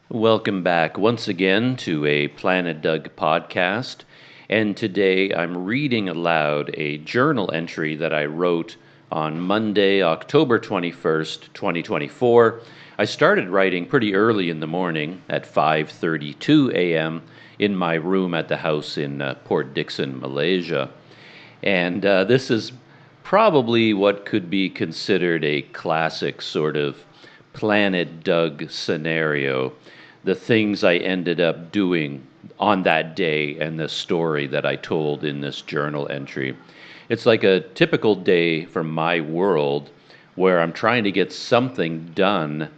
Welcome back once again to a Planet Doug podcast. And today I'm reading aloud a journal entry that I wrote on Monday, October 21st, 2024. I started writing pretty early in the morning at 5:32 a.m. in my room at the house in Port Dickson, Malaysia. And this is probably what could be considered a classic sort of Planet Doug scenario. The things I ended up doing on that day and the story that I told in this journal entry. It's like a typical day from my world where I'm trying to get something done,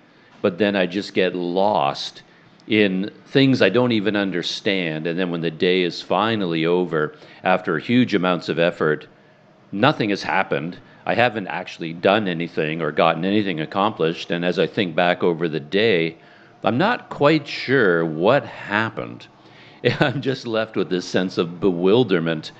but then I just get lost in things I don't even understand. And then when the day is finally over, after huge amounts of effort, nothing has happened. I haven't actually done anything or gotten anything accomplished. And as I think back over the day, I'm not quite sure what happened. I'm just left with this sense of bewilderment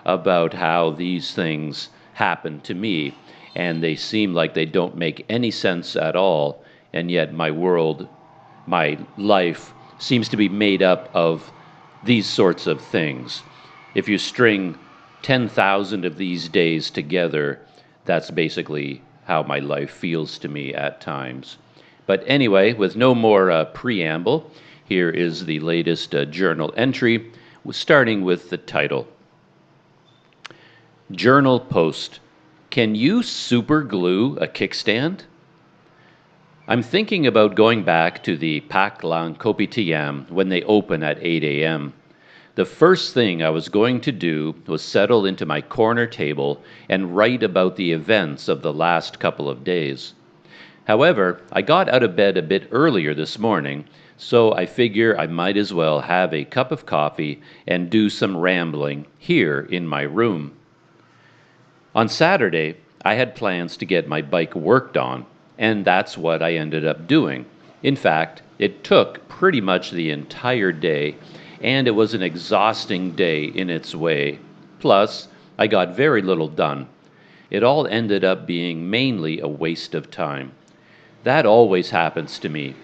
about how these things happen to me. And they seem like they don't make any sense at all. And yet my world, my life, seems to be made up of these sorts of things. If you string 10,000 of these days together, that's basically how my life feels to me at times. But anyway, with no more preamble, here is the latest journal entry, starting with the title. Journal post. Can you SuperGlue a kickstand? I'm thinking about going back to the Pak Lang Kopitiam when they open at 8 a.m. The first thing I was going to do was settle into my corner table and write about the events of the last couple of days. However, I got out of bed a bit earlier this morning, so I figure I might as well have a cup of coffee and do some rambling here in my room. On Saturday, I had plans to get my bike worked on, and that's what I ended up doing. In fact, it took pretty much the entire day, and it was an exhausting day in its way. Plus, I got very little done. It all ended up being mainly a waste of time. That always happens to me.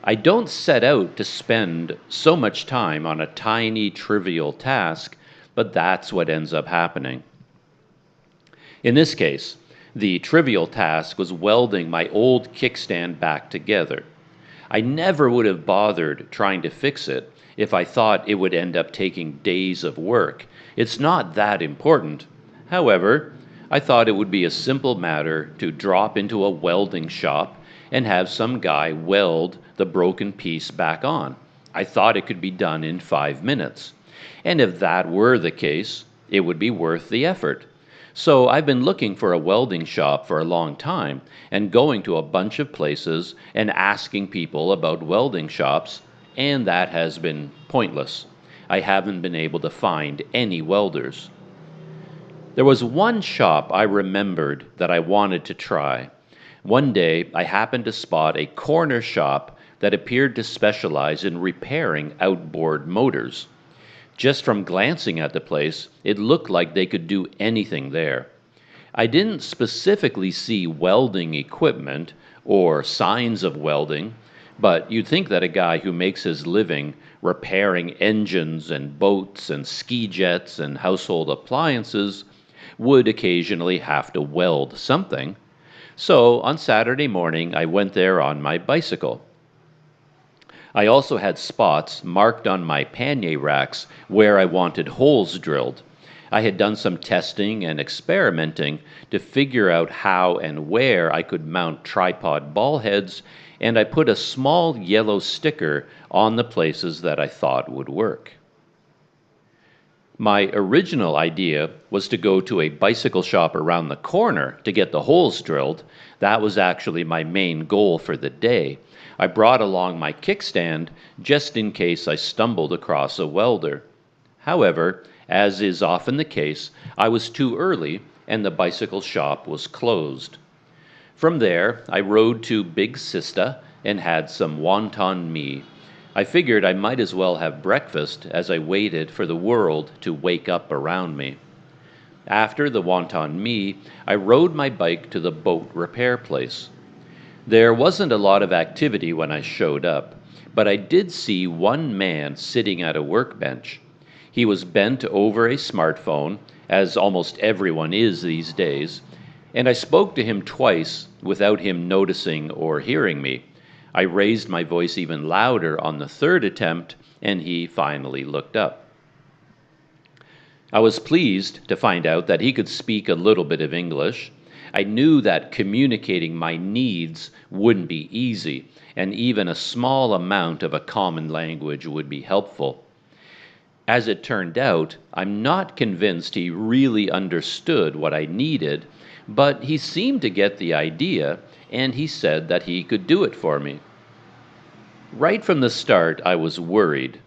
I don't set out to spend so much time on a tiny, trivial task, but that's what ends up happening. In this case, the trivial task was welding my old kickstand back together. I never would have bothered trying to fix it if I thought it would end up taking days of work. It's not that important. However, I thought it would be a simple matter to drop into a welding shop and have some guy weld the broken piece back on. I thought it could be done in 5 minutes. And if that were the case, it would be worth the effort. So I've been looking for a welding shop for a long time and going to a bunch of places and asking people about welding shops, and that has been pointless. I haven't been able to find any welders. There was one shop I remembered that I wanted to try. One day, I happened to spot a corner shop that appeared to specialize in repairing outboard motors. Just from glancing at the place, it looked like they could do anything there. I didn't specifically see welding equipment or signs of welding, but you'd think that a guy who makes his living repairing engines and boats and ski jets and household appliances would occasionally have to weld something. So on Saturday morning, I went there on my bicycle. I also had spots marked on my pannier racks where I wanted holes drilled. I had done some testing and experimenting to figure out how and where I could mount tripod ball heads, and I put a small yellow sticker on the places that I thought would work. My original idea was to go to a bicycle shop around the corner to get the holes drilled. That was actually my main goal for the day. I brought along my kickstand just in case I stumbled across a welder. However, as is often the case, I was too early and the bicycle shop was closed. From there, I rode to Big Sista and had some wonton mee. I figured I might as well have breakfast as I waited for the world to wake up around me. After the wonton mee, I rode my bike to the boat repair place. There wasn't a lot of activity when I showed up. but I did see one man sitting at a workbench. He was bent over a smartphone, as almost everyone is these days, and I spoke to him twice without him noticing or hearing me. I raised my voice even louder on the third attempt, and he finally looked up. I was pleased to find out that he could speak a little bit of English. I knew that communicating my needs wouldn't be easy, and even a small amount of a common language would be helpful. As it turned out, I'm not convinced he really understood what I needed, but he seemed to get the idea, and he said that he could do it for me. Right from the start, I was worried.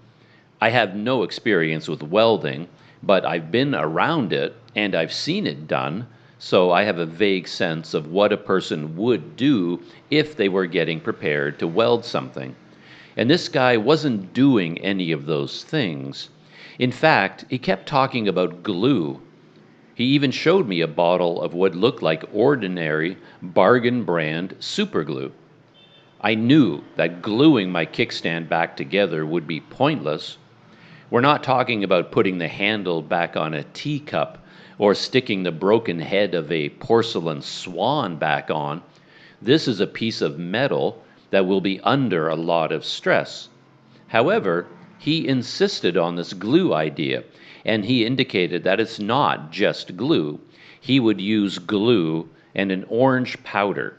I have no experience with welding, but I've been around it and I've seen it done, so I have a vague sense of what a person would do if they were getting prepared to weld something. And this guy wasn't doing any of those things. In fact, he kept talking about glue. He even showed me a bottle of what looked like ordinary bargain brand SuperGlue. I knew that gluing my kickstand back together would be pointless. We're not talking about putting the handle back on a teacup or sticking the broken head of a porcelain swan back on. This is a piece of metal that will be under a lot of stress. However, he insisted on this glue idea, and he indicated that it's not just glue. He would use glue and an orange powder.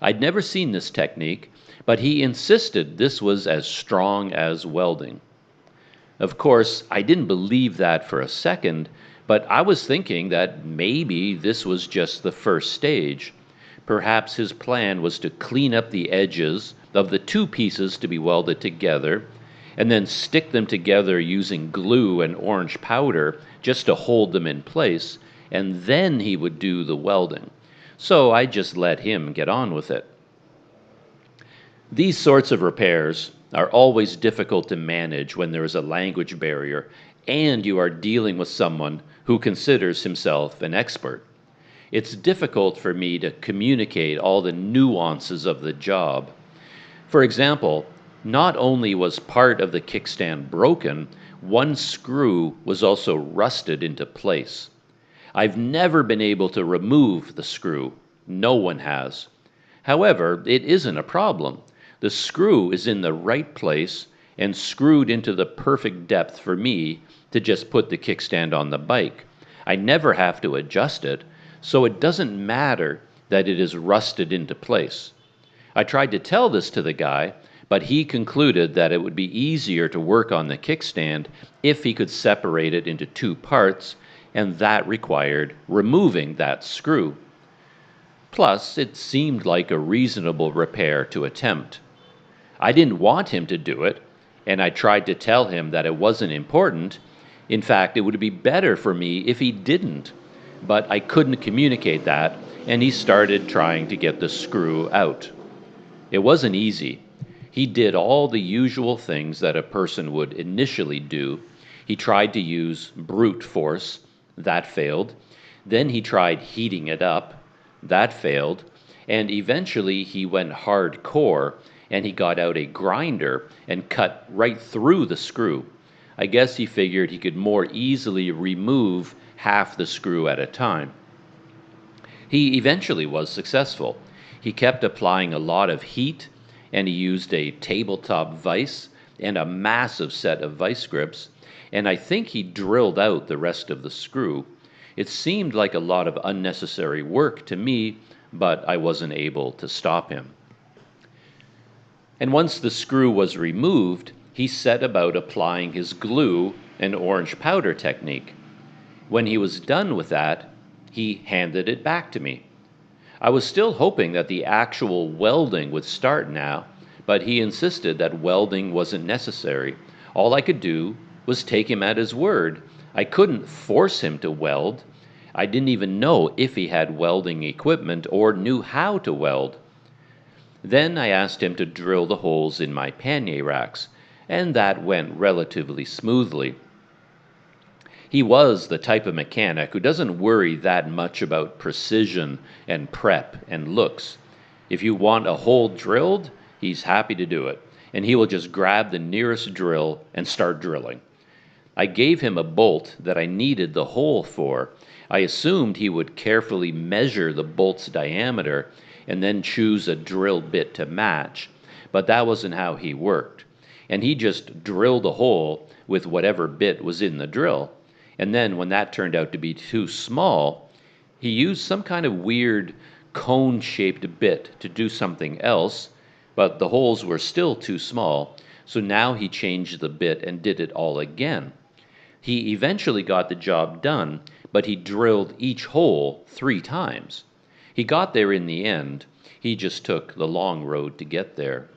I'd never seen this technique, but he insisted this was as strong as welding. Of course, I didn't believe that for a second, but I was thinking that maybe this was just the first stage. Perhaps his plan was to clean up the edges of the two pieces to be welded together, and then stick them together using glue and orange powder just to hold them in place, and then he would do the welding. So I just let him get on with it. These sorts of repairs are always difficult to manage when there is a language barrier and you are dealing with someone who considers himself an expert. It's difficult for me to communicate all the nuances of the job. For example, not only was part of the kickstand broken, one screw was also rusted into place. I've never been able to remove the screw. No one has. However, it isn't a problem. The screw is in the right place and screwed into the perfect depth for me to just put the kickstand on the bike. I never have to adjust it, so it doesn't matter that it is rusted into place. I tried to tell this to the guy, but he concluded that it would be easier to work on the kickstand if he could separate it into two parts, and that required removing that screw. Plus, it seemed like a reasonable repair to attempt. I didn't want him to do it, and I tried to tell him that it wasn't important. In fact, it would be better for me if he didn't. But I couldn't communicate that, and he started trying to get the screw out. It wasn't easy. He did all the usual things that a person would initially do. He tried to use brute force. That failed. Then he tried heating it up. That failed. And eventually he went hardcore, and he got out a grinder and cut right through the screw. I guess he figured he could more easily remove half the screw at a time. He eventually was successful. He kept applying a lot of heat, and he used a tabletop vise and a massive set of vice grips, and I think he drilled out the rest of the screw. It seemed like a lot of unnecessary work to me, but I wasn't able to stop him. And once the screw was removed, he set about applying his glue and orange powder technique. When he was done with that, he handed it back to me. I was still hoping that the actual welding would start now, but he insisted that welding wasn't necessary. All I could do was take him at his word. I couldn't force him to weld. I didn't even know if he had welding equipment or knew how to weld. Then I asked him to drill the holes in my pannier racks, and that went relatively smoothly. He was the type of mechanic who doesn't worry that much about precision and prep and looks. If you want a hole drilled, he's happy to do it. and he will just grab the nearest drill and start drilling. I gave him a bolt that I needed the hole for. I assumed he would carefully measure the bolt's diameter and then choose a drill bit to match, but that wasn't how he worked. And he just drilled a hole with whatever bit was in the drill. And then when that turned out to be too small, he used some kind of weird cone-shaped bit to do something else, but the holes were still too small, so now he changed the bit and did it all again. He eventually got the job done, but he drilled each hole 3 times. He got there in the end. He just took the long road to get there.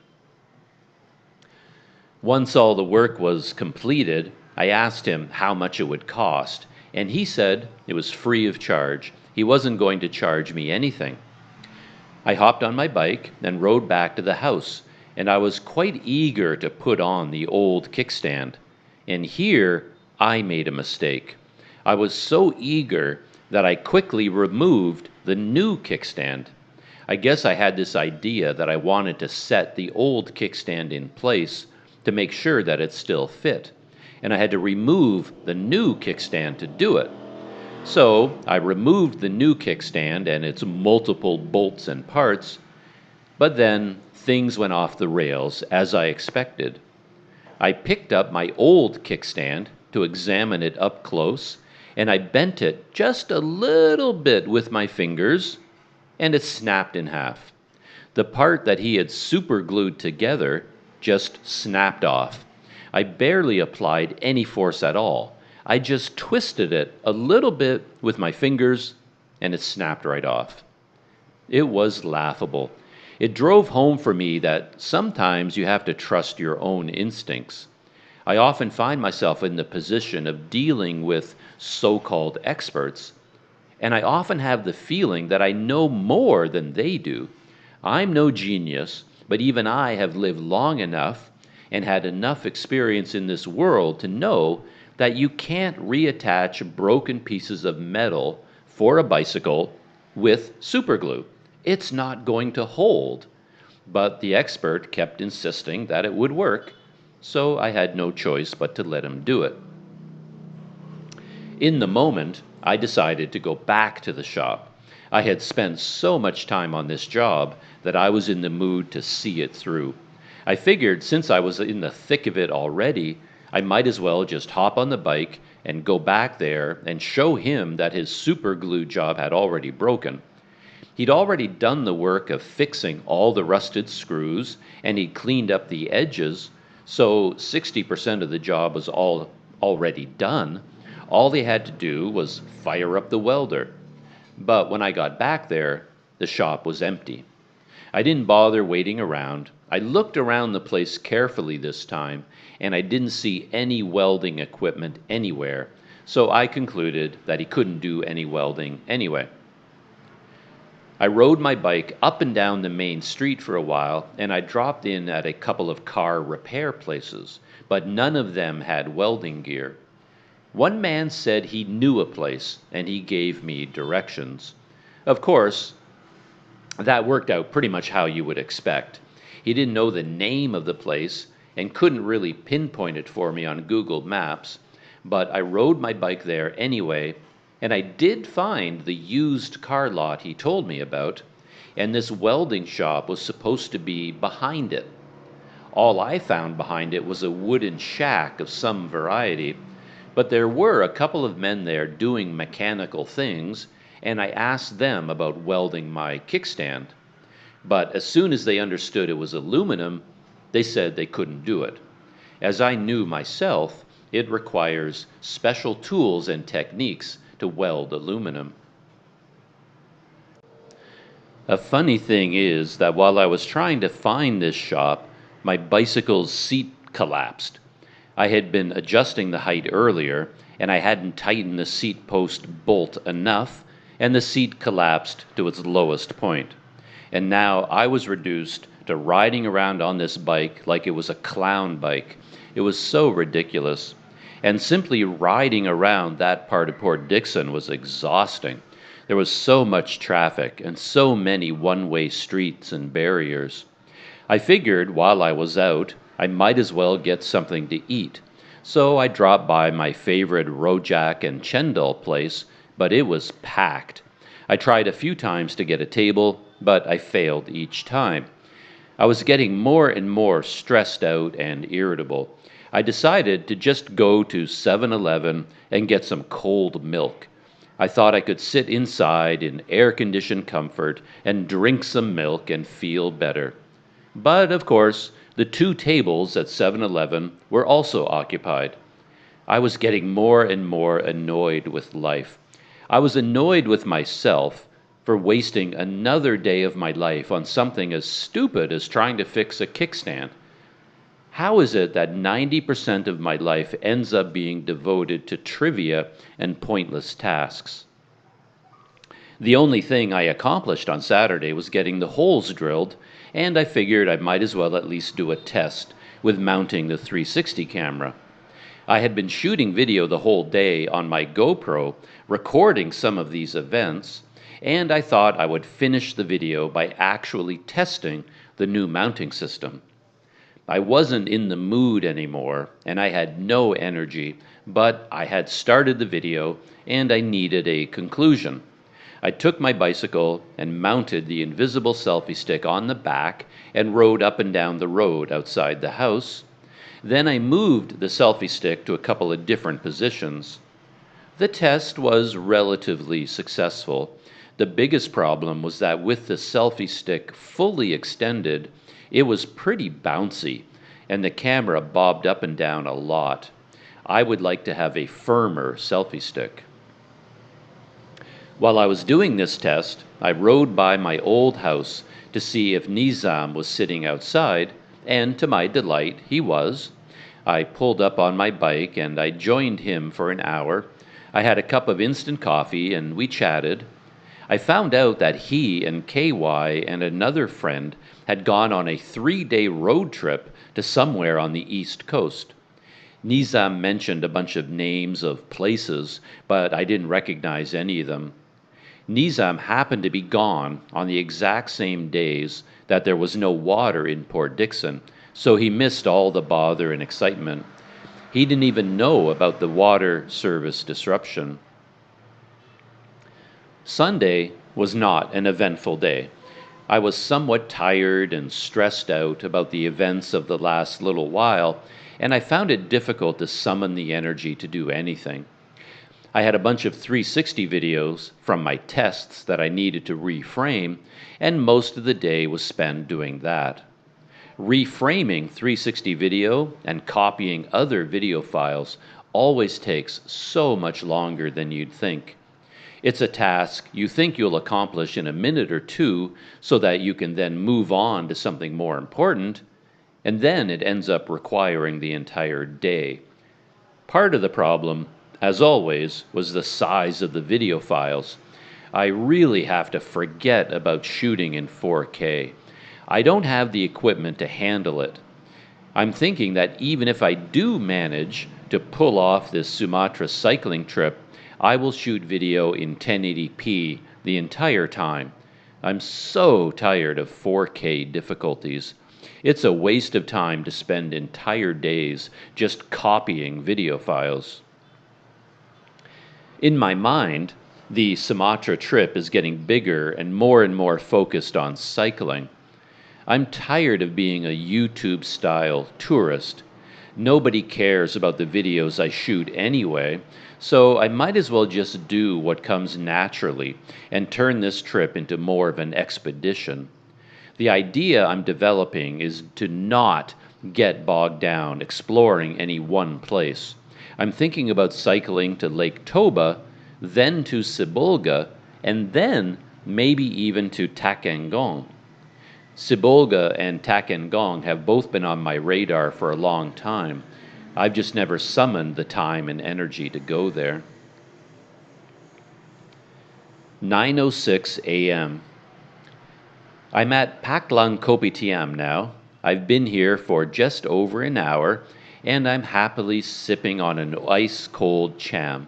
Once all the work was completed, I asked him how much it would cost, and he said it was free of charge. He wasn't going to charge me anything. I hopped on my bike and rode back to the house, and I was quite eager to put on the old kickstand. And here I made a mistake. I was so eager that I quickly removed the new kickstand. I guess I had this idea that I wanted to set the old kickstand in place to make sure that it still fit, and I had to remove the new kickstand to do it. So I removed the new kickstand and its multiple bolts and parts, but then things went off the rails as I expected. I picked up my old kickstand to examine it up close, and I bent it just a little bit with my fingers, and it snapped in half. The part that he had superglued together just snapped off. I barely applied any force at all. I just twisted it a little bit with my fingers, and it snapped right off. It was laughable. It drove home for me that sometimes you have to trust your own instincts. I often find myself in the position of dealing with so-called experts, and I often have the feeling that I know more than they do. I'm no genius, but even I have lived long enough and had enough experience in this world to know that you can't reattach broken pieces of metal for a bicycle with superglue. It's not going to hold. But the expert kept insisting that it would work, so I had no choice but to let him do it. In the moment, I decided to go back to the shop. I had spent so much time on this job that I was in the mood to see it through. I figured since I was in the thick of it already, I might as well just hop on the bike and go back there and show him that his superglue job had already broken. He'd already done the work of fixing all the rusted screws, and he'd cleaned up the edges, so 60% of the job was already done. All they had to do was fire up the welder. But when I got back there, the shop was empty. I didn't bother waiting around. I looked around the place carefully this time, and I didn't see any welding equipment anywhere, so I concluded that he couldn't do any welding anyway. I rode my bike up and down the main street for a while, and I dropped in at a couple of car repair places, but none of them had welding gear. One man said he knew a place, and he gave me directions. Of course, that worked out pretty much how you would expect. He didn't know the name of the place and couldn't really pinpoint it for me on Google Maps, but I rode my bike there anyway, and I did find the used car lot he told me about, and this welding shop was supposed to be behind it. All I found behind it was a wooden shack of some variety, but there were a couple of men there doing mechanical things, and I asked them about welding my kickstand. But as soon as they understood it was aluminum, they said they couldn't do it. As I knew myself, it requires special tools and techniques to weld aluminum. A funny thing is that while I was trying to find this shop, my bicycle's seat collapsed. I had been adjusting the height earlier, and I hadn't tightened the seat post bolt enough, and the seat collapsed to its lowest point. And now I was reduced to riding around on this bike like it was a clown bike. It was so ridiculous. And simply riding around that part of Port Dickson was exhausting. There was so much traffic and so many one-way streets and barriers. I figured while I was out, I might as well get something to eat. So I dropped by my favorite Rojak and Chendol place, but it was packed. I tried a few times to get a table, but I failed each time. I was getting more and more stressed out and irritable. I decided to just go to 7-Eleven and get some cold milk. I thought I could sit inside in air-conditioned comfort and drink some milk and feel better. But, of course, the two tables at 7-Eleven were also occupied. I was getting more and more annoyed with life. I was annoyed with myself for wasting another day of my life on something as stupid as trying to fix a kickstand. How is it that 90% of my life ends up being devoted to trivia and pointless tasks? The only thing I accomplished on Saturday was getting the holes drilled, and I figured I might as well at least do a test with mounting the 360 camera. I had been shooting video the whole day on my GoPro, recording some of these events, and I thought I would finish the video by actually testing the new mounting system. I wasn't in the mood anymore, and I had no energy, but I had started the video, and I needed a conclusion. I took my bicycle and mounted the invisible selfie stick on the back and rode up and down the road outside the house. Then I moved the selfie stick to a couple of different positions. The test was relatively successful. The biggest problem was that with the selfie stick fully extended, it was pretty bouncy, and the camera bobbed up and down a lot. I would like to have a firmer selfie stick. While I was doing this test, I rode by my old house to see if Nizam was sitting outside, and to my delight, he was. I pulled up on my bike and I joined him for an hour. I had a cup of instant coffee and we chatted. I found out that he and KY and another friend had gone on a 3-day road trip to somewhere on the East Coast. Nizam mentioned a bunch of names of places, but I didn't recognize any of them. Nizam happened to be gone on the exact same days that there was no water in Port Dickson, so he missed all the bother and excitement. He didn't even know about the water service disruption. Sunday was not an eventful day. I was somewhat tired and stressed out about the events of the last little while, and I found it difficult to summon the energy to do anything. I had a bunch of 360 videos from my tests that I needed to reframe, and most of the day was spent doing that. Reframing 360 video and copying other video files always takes so much longer than you'd think. It's a task you think you'll accomplish in a minute or two so that you can then move on to something more important, and then it ends up requiring the entire day. Part of the problem, as always, was the size of the video files. I really have to forget about shooting in 4K. I don't have the equipment to handle it. I'm thinking that even if I do manage to pull off this Sumatra cycling trip, I will shoot video in 1080p the entire time. I'm so tired of 4K difficulties. It's a waste of time to spend entire days just copying video files. In my mind, the Sumatra trip is getting bigger and more focused on cycling. I'm tired of being a YouTube-style tourist. Nobody cares about the videos I shoot anyway, so I might as well just do what comes naturally and turn this trip into more of an expedition. The idea I'm developing is to not get bogged down exploring any one place. I'm thinking about cycling to Lake Toba, then to Sibolga, and then maybe even to Takengong. Sibolga and Takengong have both been on my radar for a long time. I've just never summoned the time and energy to go there. 9:06 a.m. I'm at Paklan Kopitiam now. I've been here for just over an hour, and I'm happily sipping on an ice-cold cham.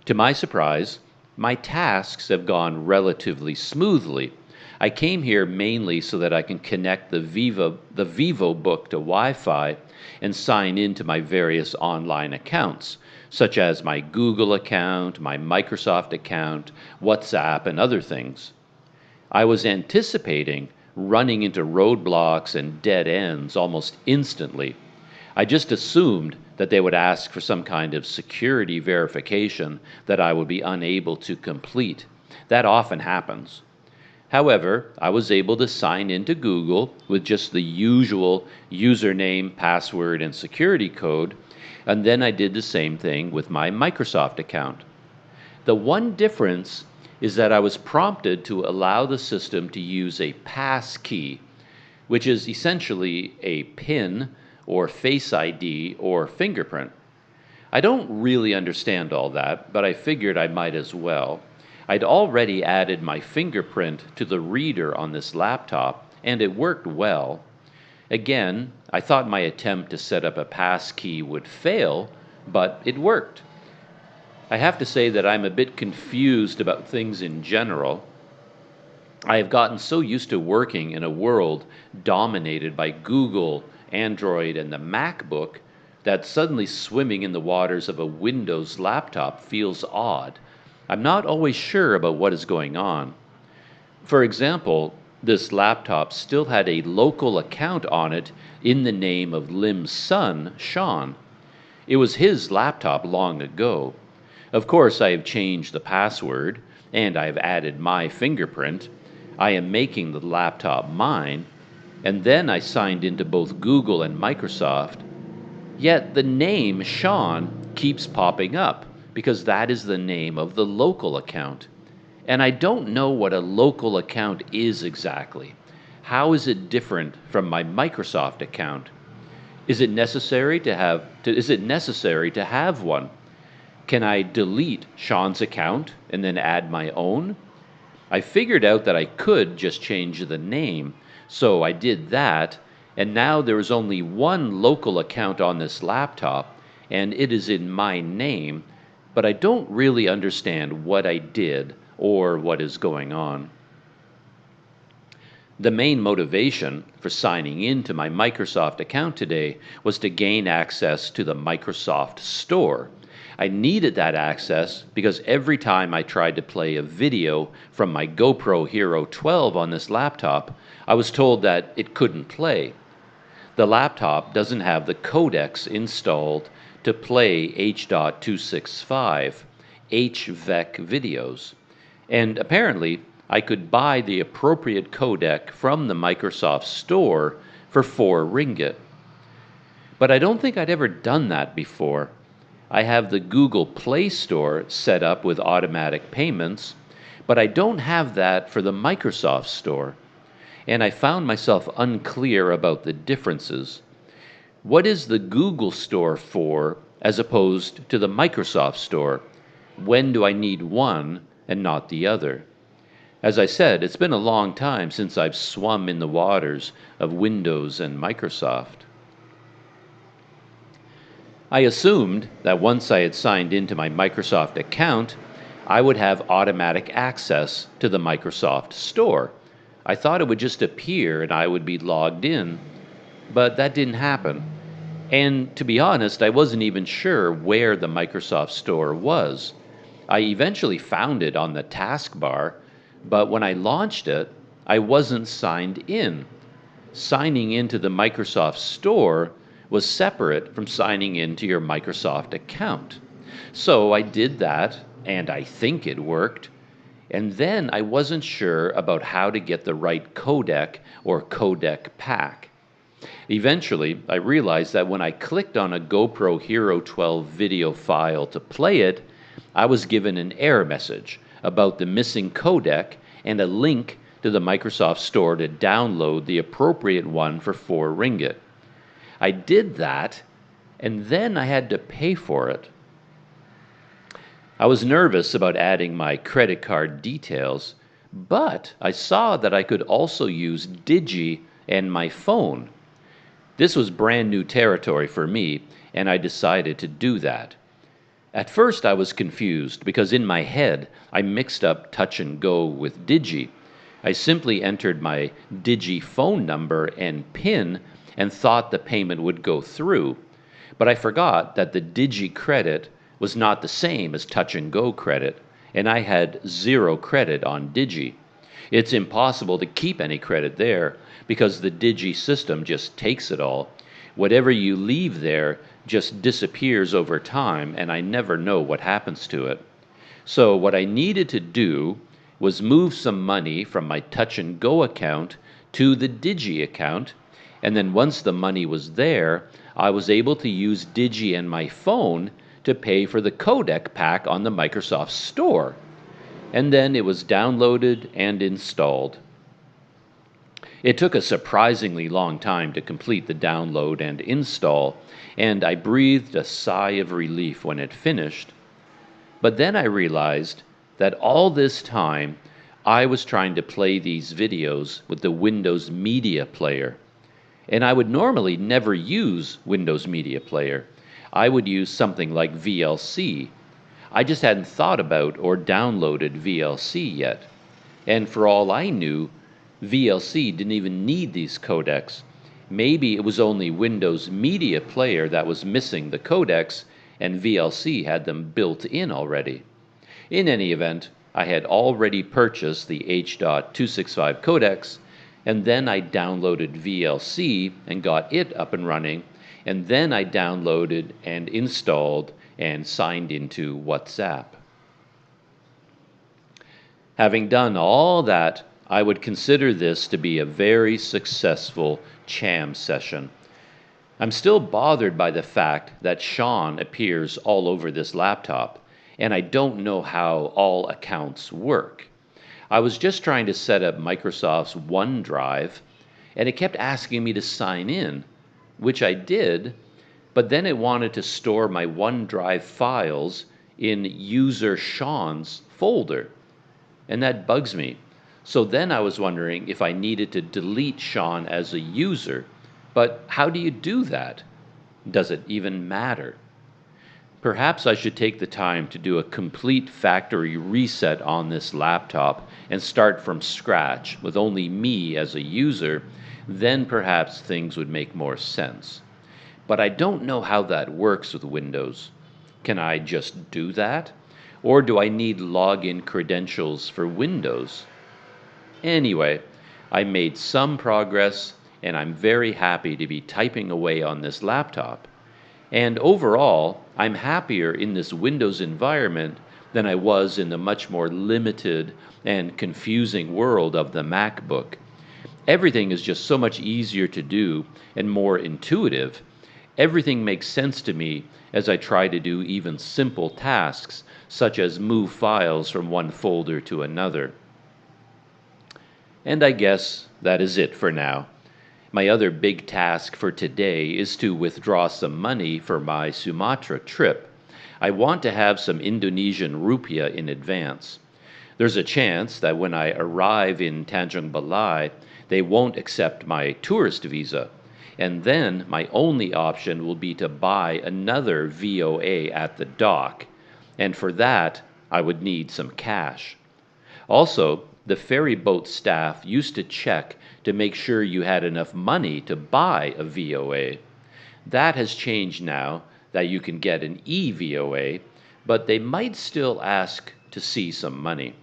To my surprise, my tasks have gone relatively smoothly. I came here mainly so that I can connect the Vivo book to Wi-Fi and sign into my various online accounts, such as my Google account, my Microsoft account, WhatsApp, and other things. I was anticipating running into roadblocks and dead ends almost instantly. I just assumed that they would ask for some kind of security verification that I would be unable to complete. That often happens. However, I was able to sign into Google with just the usual username, password, and security code, and then I did the same thing with my Microsoft account. The one difference is that I was prompted to allow the system to use a pass key, which is essentially a PIN or Face ID or fingerprint. I don't really understand all that, but I figured I might as well. I'd already added my fingerprint to the reader on this laptop, and it worked well. Again, I thought my attempt to set up a pass key would fail, but it worked. I have to say that I'm a bit confused about things in general. I have gotten so used to working in a world dominated by Google, Android, and the MacBook that suddenly swimming in the waters of a Windows laptop feels odd. I'm not always sure about what is going on. For example, this laptop still had a local account on it in the name of Lim's son, Sean. It was his laptop long ago. Of course, I have changed the password, and I have added my fingerprint. I am making the laptop mine, and then I signed into both Google and Microsoft. Yet the name Sean keeps popping up because that is the name of the local account. And I don't know what a local account is exactly. How is it different from my Microsoft account? Is it necessary to have one? Can I delete Sean's account and then add my own? I figured out that I could just change the name, so I did that, and now there is only one local account on this laptop, and it is in my name, but I don't really understand what I did or what is going on. The main motivation for signing into my Microsoft account today was to gain access to the Microsoft Store. I needed that access because every time I tried to play a video from my GoPro Hero 12 on this laptop, I was told that it couldn't play. The laptop doesn't have the codecs installed to play H.265 HVEC videos. And apparently, I could buy the appropriate codec from the Microsoft Store for 4 ringgit. But I don't think I'd ever done that before. I have the Google Play Store set up with automatic payments, but I don't have that for the Microsoft Store. And I found myself unclear about the differences. What is the Google Store for as opposed to the Microsoft Store? When do I need one and not the other? As I said, it's been a long time since I've swum in the waters of Windows and Microsoft. I assumed that once I had signed into my Microsoft account, I would have automatic access to the Microsoft Store. I thought it would just appear and I would be logged in, but that didn't happen. And to be honest, I wasn't even sure where the Microsoft Store was. I eventually found it on the taskbar, but when I launched it, I wasn't signed in. Signing into the Microsoft Store was separate from signing into your Microsoft account. So I did that, and I think it worked. And then I wasn't sure about how to get the right codec or codec pack. Eventually, I realized that when I clicked on a GoPro Hero 12 video file to play it, I was given an error message about the missing codec and a link to the Microsoft Store to download the appropriate one for 4 ringgit. I did that, and then I had to pay for it. I was nervous about adding my credit card details, but I saw that I could also use Digi and my phone. This was brand new territory for me, and I decided to do that. At first I was confused because in my head I mixed up Touch and Go with Digi. I simply entered my Digi phone number and PIN and thought the payment would go through. But I forgot that the Digi credit was not the same as Touch and Go credit, and I had 0 credit on Digi. It's impossible to keep any credit there because the Digi system just takes it all. Whatever you leave there just disappears over time, and I never know what happens to it. So what I needed to do was move some money from my Touch and Go account to the Digi account, and then once the money was there, I was able to use Digi and my phone to pay for the codec pack on the Microsoft Store. And then it was downloaded and installed. It took a surprisingly long time to complete the download and install, and I breathed a sigh of relief when it finished. But then I realized that all this time I was trying to play these videos with the Windows Media Player. And I would normally never use Windows Media Player. I would use something like VLC. I just hadn't thought about or downloaded VLC yet. And for all I knew, VLC didn't even need these codecs. Maybe it was only Windows Media Player that was missing the codecs, and VLC had them built in already. In any event, I had already purchased the H.265 codecs, and then I downloaded VLC and got it up and running, and then I downloaded and installed and signed into WhatsApp. Having done all that, I would consider this to be a very successful CHAM session. I'm still bothered by the fact that Sean appears all over this laptop, and I don't know how all accounts work. I was just trying to set up Microsoft's OneDrive, and it kept asking me to sign in, which I did, but then it wanted to store my OneDrive files in user Sean's folder, and that bugs me. So then I was wondering if I needed to delete Sean as a user. But how do you do that? Does it even matter? Perhaps I should take the time to do a complete factory reset on this laptop and start from scratch with only me as a user. Then perhaps things would make more sense. But I don't know how that works with Windows. Can I just do that? Or do I need login credentials for Windows? Anyway, I made some progress, and I'm very happy to be typing away on this laptop. And overall, I'm happier in this Windows environment than I was in the much more limited and confusing world of the MacBook. Everything is just so much easier to do and more intuitive. Everything makes sense to me as I try to do even simple tasks, such as move files from one folder to another. And I guess that is it for now. My other big task for today is to withdraw some money for my Sumatra trip. I want to have some Indonesian rupiah in advance. There's a chance that when I arrive in Tanjung Balai, they won't accept my tourist visa, and then my only option will be to buy another VOA at the dock, and for that I would need some cash. Also, the ferry boat staff used to check to make sure you had enough money to buy a VOA. That has changed now that you can get an eVOA, but they might still ask to see some money.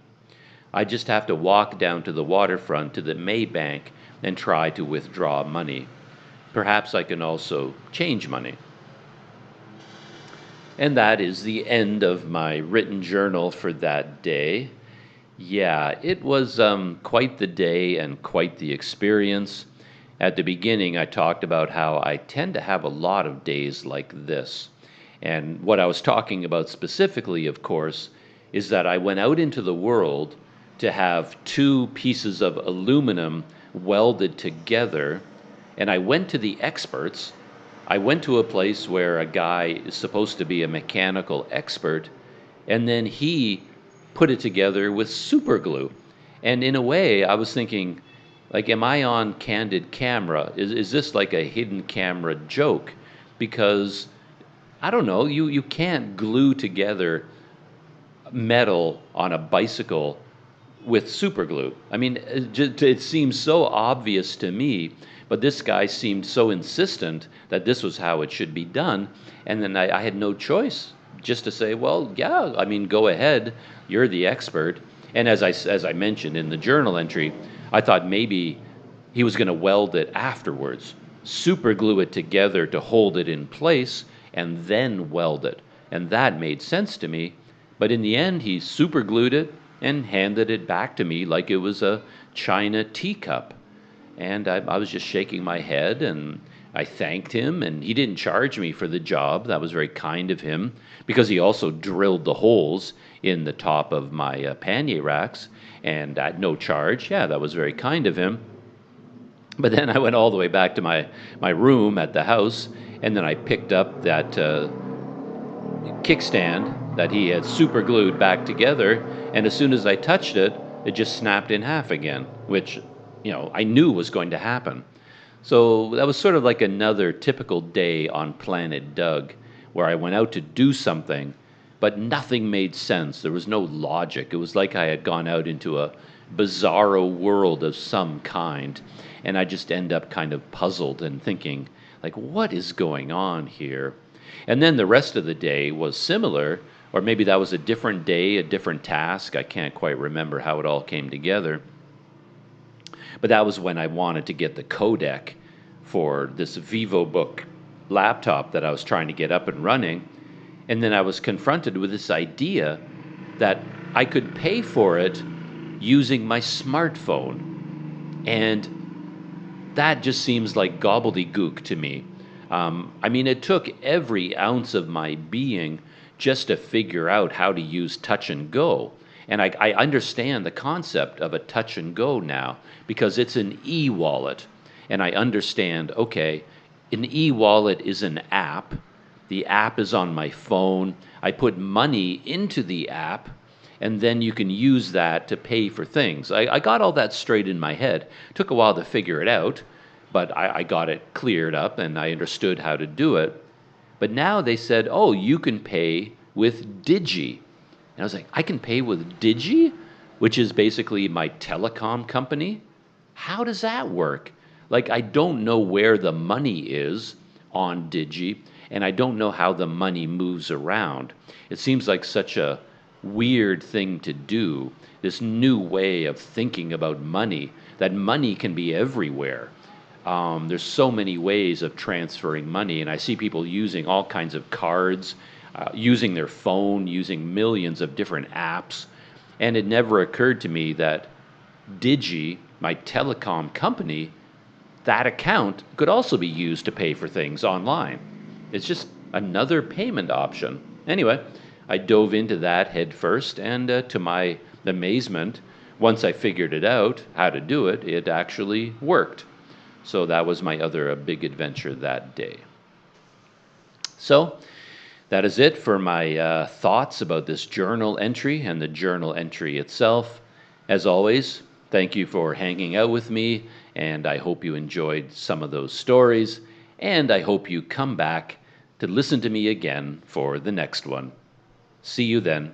I just have to walk down to the waterfront to the Maybank and try to withdraw money. Perhaps I can also change money. And that is the end of my written journal for that day. Yeah, it was quite the day and quite the experience. At the beginning, I talked about how I tend to have a lot of days like this. And what I was talking about specifically, of course, is that I went out into the world to have 2 pieces of aluminum welded together, and I went to the experts. I went to a place where a guy is supposed to be a mechanical expert, and then he put it together with SuperGlue. And in a way, I was thinking, like, am I on candid camera? Is this like a hidden camera joke? Because, I don't know, you can't glue together metal on a bicycle with superglue. I mean, it seems so obvious to me, but this guy seemed so insistent that this was how it should be done. And then I had no choice just to say, well, yeah, I mean, go ahead. You're the expert. And as I mentioned in the journal entry, I thought maybe he was going to weld it afterwards, super glue it together to hold it in place, and then weld it. And that made sense to me. But in the end, he super glued it and handed it back to me like it was a china teacup. And I was just shaking my head, and I thanked him, and he didn't charge me for the job. That was very kind of him, because he also drilled the holes in the top of my pannier racks, and at no charge. Yeah, that was very kind of him. But then I went all the way back to my room at the house, and then I picked up that kickstand that he had super glued back together, and as soon as I touched it, it just snapped in half again, which, I knew was going to happen. So that was sort of like another typical day on Planet Doug, where I went out to do something, but nothing made sense. There was no logic. It was like I had gone out into a bizarro world of some kind, and I just end up kind of puzzled and thinking, like, what is going on here? And then the rest of the day was similar, or maybe that was a different day, a different task. I can't quite remember how it all came together. But that was when I wanted to get the codec for this VivoBook laptop that I was trying to get up and running. And then I was confronted with this idea that I could pay for it using my smartphone. And that just seems like gobbledygook to me. I mean, it took every ounce of my being just to figure out how to use touch and go. And I understand the concept of a touch and go now because it's an e-wallet. And I understand, okay, an e-wallet is an app. The app is on my phone. I put money into the app, and then you can use that to pay for things. I got all that straight in my head. It took a while to figure it out, but I got it cleared up and I understood how to do it. But now they said, oh, you can pay with Digi. And I was like, I can pay with Digi, which is basically my telecom company? How does that work? Like, I don't know where the money is on Digi, and I don't know how the money moves around. It seems like such a weird thing to do, this new way of thinking about money, that money can be everywhere. There's so many ways of transferring money, and I see people using all kinds of cards, using their phone, using millions of different apps, and it never occurred to me that Digi, my telecom company, that account could also be used to pay for things online. It's just another payment option. Anyway, I dove into that head first, and to my amazement, once I figured it out, how to do it, it actually worked. So that was my other big adventure that day. So that is it for my thoughts about this journal entry and the journal entry itself. As always, thank you for hanging out with me, and I hope you enjoyed some of those stories, and I hope you come back to listen to me again for the next one. See you then.